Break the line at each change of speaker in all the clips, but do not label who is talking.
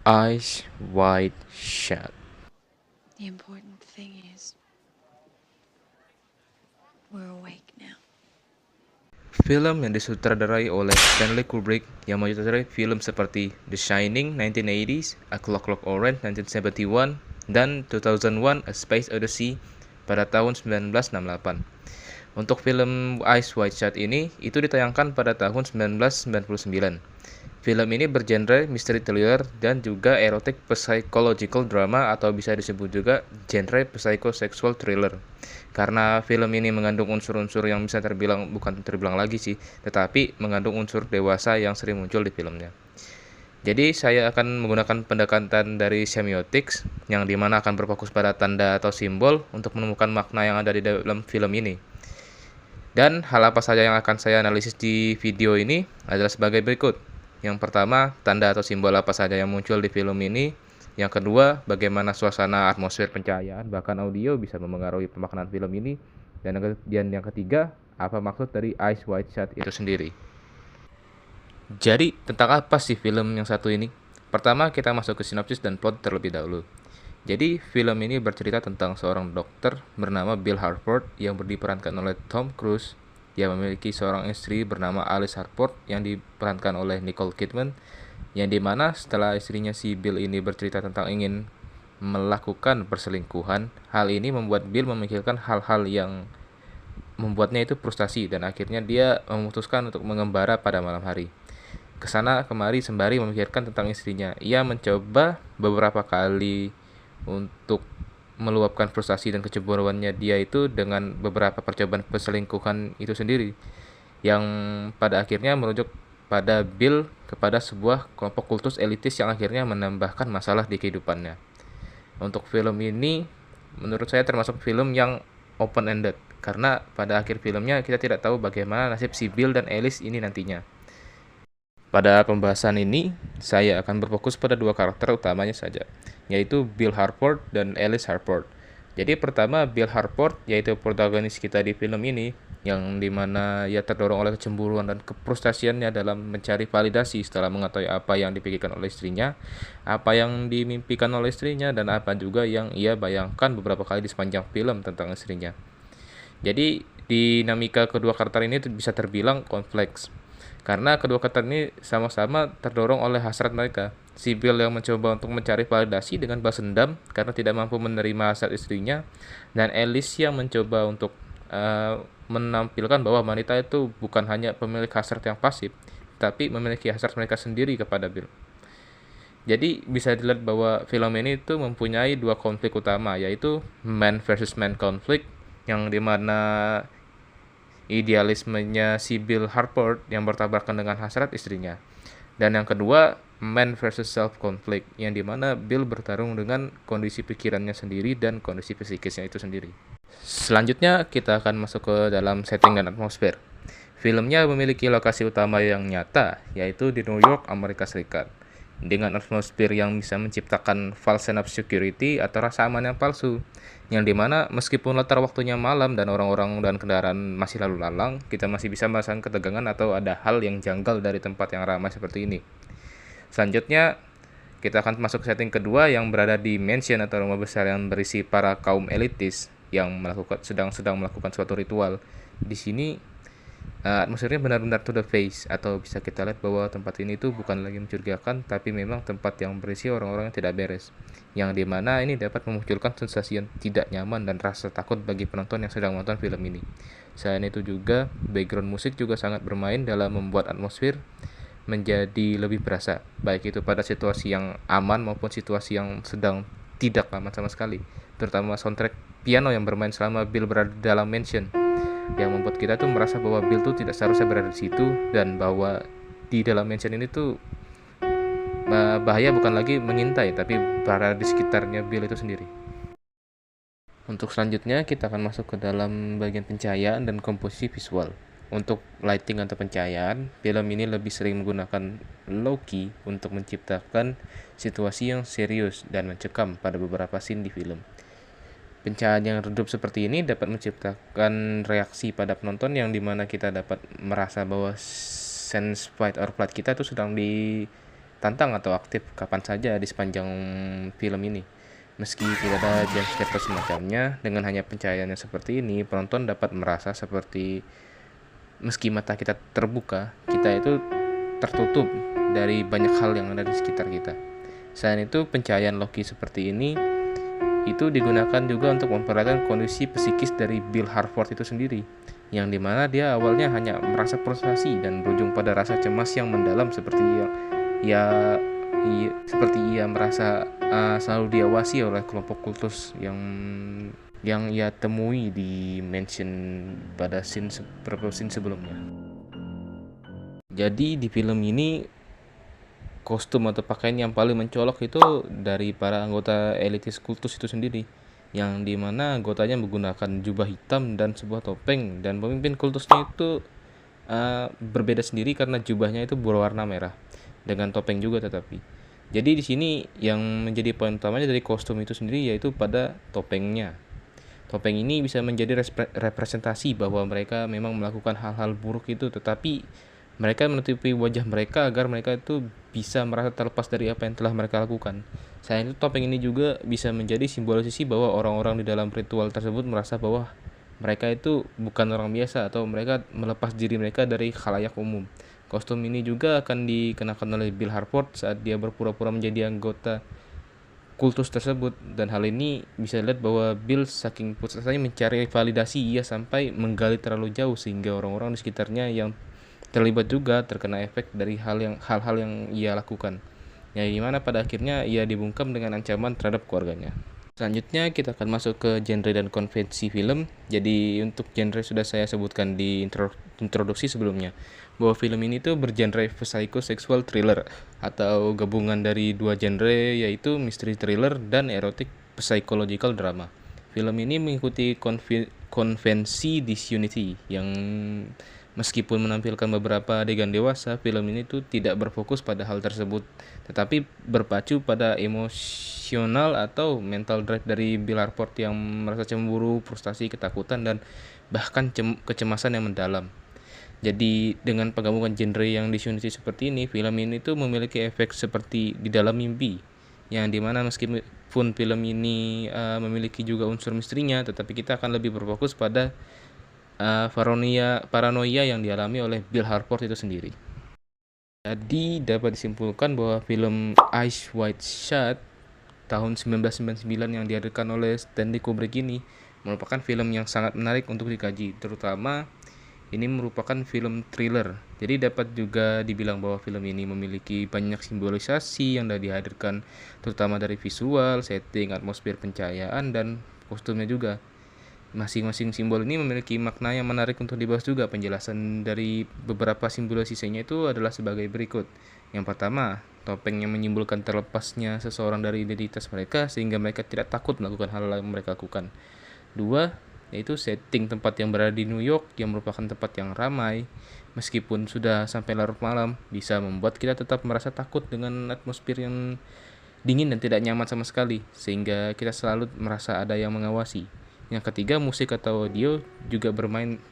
Eyes wide shut.
The important thing is, we're awake now.
Film yang disutradarai oleh Stanley Kubrick yang menyutradarai film seperti The Shining 1980s, A Clockwork Orange 1971, dan 2001: A Space Odyssey pada tahun 1968. Untuk film Eyes Wide Shut ini, itu ditayangkan pada tahun 1999. Film ini bergenre misteri thriller dan juga erotic psychological drama atau bisa disebut juga genre psychosexual thriller. Karena film ini mengandung unsur-unsur yang bisa bukan terbilang lagi sih, tetapi mengandung unsur dewasa yang sering muncul di filmnya. Jadi saya akan menggunakan pendekatan dari semiotics yang dimana akan berfokus pada tanda atau simbol untuk menemukan makna yang ada di dalam film ini. Dan hal apa saja yang akan saya analisis di video ini adalah sebagai berikut. Yang pertama, tanda atau simbol apa saja yang muncul di film ini. Yang kedua, bagaimana suasana, atmosfer, pencahayaan, bahkan audio bisa memengaruhi pemaknaan film ini. Dan yang ketiga, apa maksud dari Eyes Wide Shut itu sendiri. Jadi, tentang apa sih film yang satu ini? Pertama, kita masuk ke sinopsis dan plot terlebih dahulu. Jadi, film ini bercerita tentang seorang dokter bernama Bill Harford yang diperankan oleh Tom Cruise. Dia memiliki seorang istri bernama Alice Harford yang diperankan oleh Nicole Kidman, yang dimana setelah istrinya si Bill ini bercerita tentang ingin melakukan perselingkuhan, hal ini membuat Bill memikirkan hal-hal yang membuatnya itu frustasi dan akhirnya dia memutuskan untuk mengembara pada malam hari. Kesana kemari sembari memikirkan tentang istrinya. Ia mencoba beberapa kali untuk meluapkan frustasi dan kecemburuannya dia itu dengan beberapa percobaan perselingkuhan itu sendiri, yang pada akhirnya merujuk pada Bill kepada sebuah kelompok kultus elitis yang akhirnya menambahkan masalah di kehidupannya. Untuk film ini menurut saya termasuk film yang open ended karena pada akhir filmnya kita tidak tahu bagaimana nasib si Bill dan Alice ini nantinya. Pada pembahasan ini, saya akan berfokus pada dua karakter utamanya saja, yaitu Bill Harford dan Alice Harford. Jadi pertama, Bill Harford, yaitu protagonis kita di film ini, yang dimana ia terdorong oleh kecemburuan dan kefrustasiannya dalam mencari validasi setelah mengetahui apa yang dipikirkan oleh istrinya, apa yang dimimpikan oleh istrinya, dan apa juga yang ia bayangkan beberapa kali di sepanjang film tentang istrinya. Jadi dinamika kedua karakter ini bisa terbilang kompleks. Karena kedua karakter ini sama-sama terdorong oleh hasrat mereka. Si Bill yang mencoba untuk mencari validasi dengan balas dendam karena tidak mampu menerima hasrat istrinya, dan Alice yang mencoba untuk menampilkan bahwa wanita itu bukan hanya pemilik hasrat yang pasif, tapi memiliki hasrat mereka sendiri kepada Bill. Jadi bisa dilihat bahwa film ini itu mempunyai dua konflik utama, yaitu man versus man konflik, yang dimana idealismenya si Bill Harford yang bertabrakan dengan hasrat istrinya. Dan yang kedua, man versus self conflict, yang dimana Bill bertarung dengan kondisi pikirannya sendiri dan kondisi psikisnya itu sendiri. Selanjutnya kita akan masuk ke dalam setting dan atmosfer. Filmnya memiliki lokasi utama yang nyata, yaitu di New York, Amerika Serikat, dengan atmosfer yang bisa menciptakan false sense of security atau rasa aman yang palsu, yang dimana meskipun latar waktunya malam dan orang-orang dan kendaraan masih lalu lalang, kita masih bisa merasakan ketegangan atau ada hal yang janggal dari tempat yang ramai seperti ini. Selanjutnya kita akan masuk ke setting kedua yang berada di mansion atau rumah besar yang berisi para kaum elitis yang sedang melakukan suatu ritual. Di sini atmosfernya benar-benar to the face, atau bisa kita lihat bahwa tempat ini tuh bukan lagi mencurigakan, tapi memang tempat yang berisi orang-orang yang tidak beres, yang dimana ini dapat memunculkan sensasi yang tidak nyaman dan rasa takut bagi penonton yang sedang menonton film ini. Selain itu juga, background musik juga sangat bermain dalam membuat atmosfer menjadi lebih berasa, baik itu pada situasi yang aman maupun situasi yang sedang tidak aman sama sekali, terutama soundtrack piano yang bermain selama Bill berada dalam mansion, yang membuat kita tuh merasa bahwa Bill tuh tidak seharusnya berada di situ, dan bahwa di dalam mansion ini tuh bahaya bukan lagi mengintai, tapi berada di sekitarnya Bill itu sendiri. Untuk selanjutnya kita akan masuk ke dalam bagian pencahayaan dan komposisi visual. Untuk lighting atau pencahayaan, film ini lebih sering menggunakan low-key untuk menciptakan situasi yang serius dan mencekam pada beberapa scene di film. Pencahayaan yang redup seperti ini dapat menciptakan reaksi pada penonton yang dimana kita dapat merasa bahwa sense fight or flight kita itu sedang tantang atau aktif kapan saja di sepanjang film ini. Meski tidak ada jump scare atau semacamnya, dengan hanya pencahayaan yang seperti ini, penonton dapat merasa seperti meski mata kita terbuka, kita itu tertutup dari banyak hal yang ada di sekitar kita. Selain itu, pencahayaan Loki seperti ini itu digunakan juga untuk memperlihatkan kondisi psikis dari Bill Harford itu sendiri, yang dimana dia awalnya hanya merasa frustasi dan berujung pada rasa cemas yang mendalam seperti ya seperti ia merasa selalu diawasi oleh kelompok kultus yang ia temui di mansion pada beberapa scene sebelumnya. Jadi di film ini kostum atau pakaian yang paling mencolok itu dari para anggota elitis kultus itu sendiri, yang dimana anggotanya menggunakan jubah hitam dan sebuah topeng, dan pemimpin kultusnya itu berbeda sendiri karena jubahnya itu berwarna merah dengan topeng juga. Tetapi jadi di sini yang menjadi poin utamanya dari kostum itu sendiri yaitu pada topengnya. Topeng ini bisa menjadi representasi bahwa mereka memang melakukan hal-hal buruk itu, tetapi mereka menutupi wajah mereka agar mereka itu bisa merasa terlepas dari apa yang telah mereka lakukan. Selain itu, topeng ini juga bisa menjadi simbolisasi bahwa orang-orang di dalam ritual tersebut merasa bahwa mereka itu bukan orang biasa atau mereka melepas diri mereka dari khalayak umum. Kostum ini juga akan dikenakan oleh Bill Harford saat dia berpura-pura menjadi anggota kultus tersebut, dan hal ini bisa dilihat bahwa Bill saking putusnya mencari validasi ia sampai menggali terlalu jauh sehingga orang-orang di sekitarnya yang terlibat juga terkena efek dari hal-hal yang ia lakukan. Yang dimana pada akhirnya ia dibungkam dengan ancaman terhadap keluarganya. Selanjutnya kita akan masuk ke genre dan konvensi film. Jadi untuk genre sudah saya sebutkan di introduksi sebelumnya, bahwa film ini tuh bergenre psychosexual thriller atau gabungan dari dua genre yaitu mystery thriller dan erotic psychological drama. Film ini mengikuti konvensi Disunity yang meskipun menampilkan beberapa adegan dewasa, film ini tuh tidak berfokus pada hal tersebut, tetapi berpacu pada emosional atau mental drive dari Bill Harford yang merasa cemburu, frustasi, ketakutan, dan bahkan kecemasan yang mendalam. Jadi dengan penggabungan genre yang disuniti seperti ini, film ini tuh memiliki efek seperti di dalam mimpi, yang dimana meskipun film ini memiliki juga unsur misterinya, tetapi kita akan lebih berfokus pada paranoia yang dialami oleh Bill Harford itu sendiri. Jadi dapat disimpulkan bahwa film Eyes Wide Shut tahun 1999 yang dihadirkan oleh Stanley Kubrick ini merupakan film yang sangat menarik untuk dikaji, terutama ini merupakan film thriller. Jadi dapat juga dibilang bahwa film ini memiliki banyak simbolisasi yang sudah dihadirkan, terutama dari visual, setting, atmosfer, pencahayaan, dan kostumnya juga. Masing-masing simbol ini memiliki makna yang menarik untuk dibahas juga. Penjelasan dari beberapa simbolisasinya itu adalah sebagai berikut. Yang pertama, topeng yang menyimbolkan terlepasnya seseorang dari identitas mereka sehingga mereka tidak takut melakukan hal yang mereka lakukan. Dua, yaitu setting tempat yang berada di New York yang merupakan tempat yang ramai. Meskipun sudah sampai larut malam, bisa membuat kita tetap merasa takut dengan atmosfer yang dingin dan tidak nyaman sama sekali, sehingga kita selalu merasa ada yang mengawasi. Yang ketiga, musik atau audio juga bermain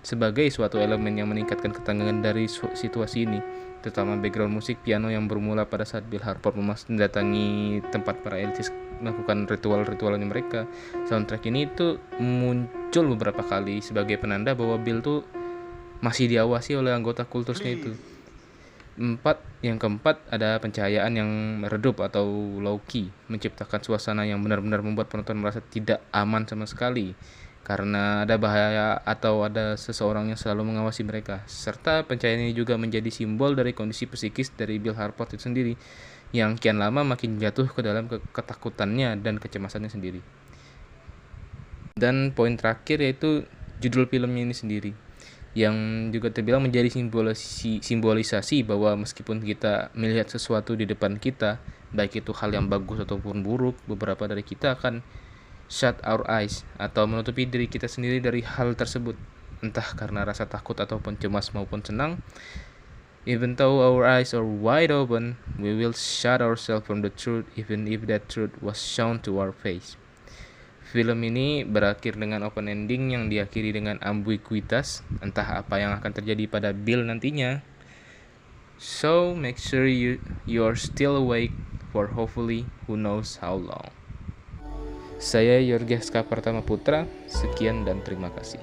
sebagai suatu elemen yang meningkatkan ketegangan dari situasi ini, terutama background musik piano yang bermula pada saat Bill Harford mendatangi tempat para elitis melakukan ritual-ritualnya mereka. Soundtrack ini tuh muncul beberapa kali sebagai penanda bahwa Bill tuh masih diawasi oleh anggota kultusnya itu. Yang keempat, ada pencahayaan yang redup atau low key, menciptakan suasana yang benar-benar membuat penonton merasa tidak aman sama sekali karena ada bahaya atau ada seseorang yang selalu mengawasi mereka. Serta pencahayaan ini juga menjadi simbol dari kondisi psikis dari Bill Harford itu sendiri, yang kian lama makin jatuh ke dalam ketakutannya dan kecemasannya sendiri. Dan poin terakhir yaitu judul filmnya ini sendiri, yang juga terbilang menjadi simbolisasi bahwa meskipun kita melihat sesuatu di depan kita, baik itu hal yang bagus ataupun buruk, beberapa dari kita akan shut our eyes atau menutupi diri kita sendiri dari hal tersebut, entah karena rasa takut ataupun cemas maupun senang. Even though our eyes are wide open, we will shut ourselves from the truth even if that truth was shown to our face. Film ini berakhir dengan open ending yang diakhiri dengan ambiguitas, entah apa yang akan terjadi pada Bill nantinya. So make sure you're still awake for hopefully who knows how long. Saya Yorgeska Pertama Putra, sekian dan terima kasih.